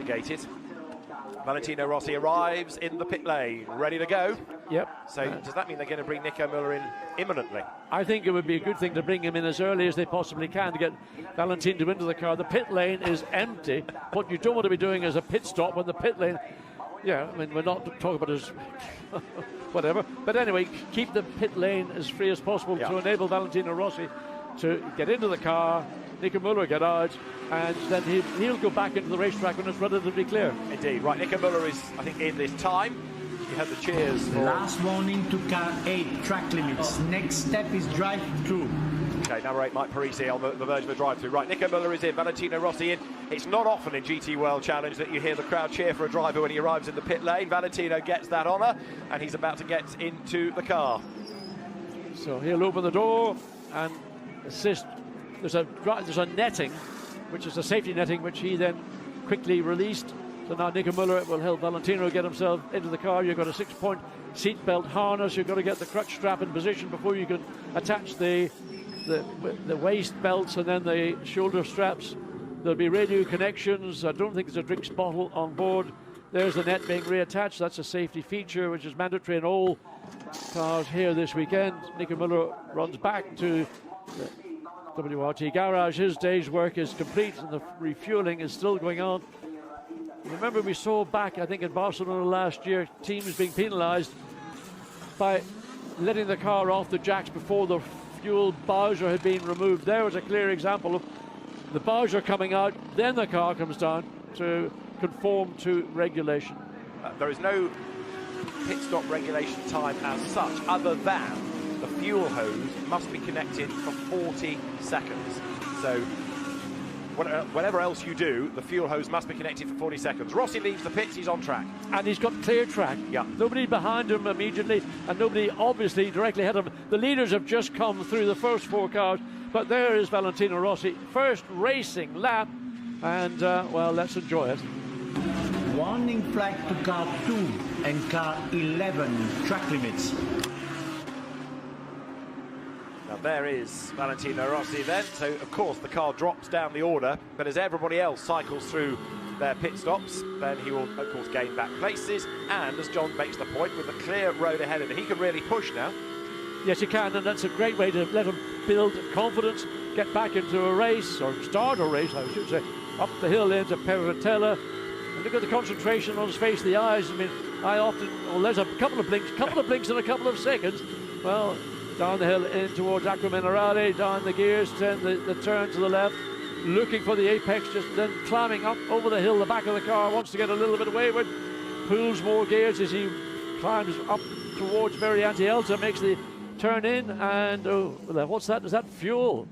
relegated. Valentino Rossi arrives in the pit lane, ready to go. Yep. So does that mean they're going to bring Nico Müller in imminently? I think it would be a good thing to bring him in as early as they possibly can to get Valentino into the car. The pit lane is empty. What you don't want to be doing is a pit stop when the pit lane... Yeah, I mean, we're not talking about his... whatever. But anyway, keep the pit lane as free as possible to enable Valentino Rossi to get into the car, Nico Müller get out, and then he'll go back into the racetrack when it's relatively clear. Indeed. Right, Nico Müller is, I think, in this time. You had the cheers. Last warning to car 8, track limits. Next step is drive-through. Okay, number 8, Mike Parisi on the verge of a drive-through. Right, Nico Müller is in, Valentino Rossi in. It's not often in GT World Challenge that you hear the crowd cheer for a driver when he arrives in the pit lane. Valentino gets that honour, and he's about to get into the car. So he'll open the door and assist. There's a netting, which is a safety netting, which he then quickly released. So now Nico Müller will help Valentino get himself into the car. You've got a 6-point seatbelt harness. You've got to get the crutch strap in position before you can attach the waist belts and then the shoulder straps. There'll be radio connections. I don't think there's a drinks bottle on board. There's the net being reattached. That's a safety feature which is mandatory in all cars here this weekend. Nico Müller runs back to the WRT garage. His day's work is complete and the refueling is still going on. Remember, we saw back, I think, in Barcelona last year, teams being penalised by letting the car off the jacks before the fuel bowser had been removed. There was a clear example of the bowser coming out, then the car comes down to conform to regulation. There is no pit stop regulation time as such, other than the fuel hose must be connected for 40 seconds. So whatever else you do, the fuel hose must be connected for 40 seconds. Rossi leaves the pits, he's on track. And he's got clear track. Yeah. Nobody behind him immediately, and nobody obviously directly ahead of him. The leaders have just come through the first 4 cars, but there is Valentino Rossi, first racing lap, and well, let's enjoy it. Warning flag to car 2 and car 11, track limits. Now there is Valentino Rossi then, so of course the car drops down the order, but as everybody else cycles through their pit stops, then he will of course gain back places, and as John makes the point, with a clear road ahead of him, he can really push now. Yes, he can, and that's a great way to let him build confidence, get back into a race, or start a race, I should say, up the hill into Perrotella. And look at the concentration on his face, the eyes. I mean, well, there's a couple of blinks in a couple of seconds. Well, down the hill in towards Acqua Minerale, down the gears, then the turn to the left, looking for the apex, just then climbing up over the hill. The back of the car wants to get a little bit wayward, pulls more gears as he climbs up towards Variante Alta, makes the turn in, and oh, what's that? Is that fuel?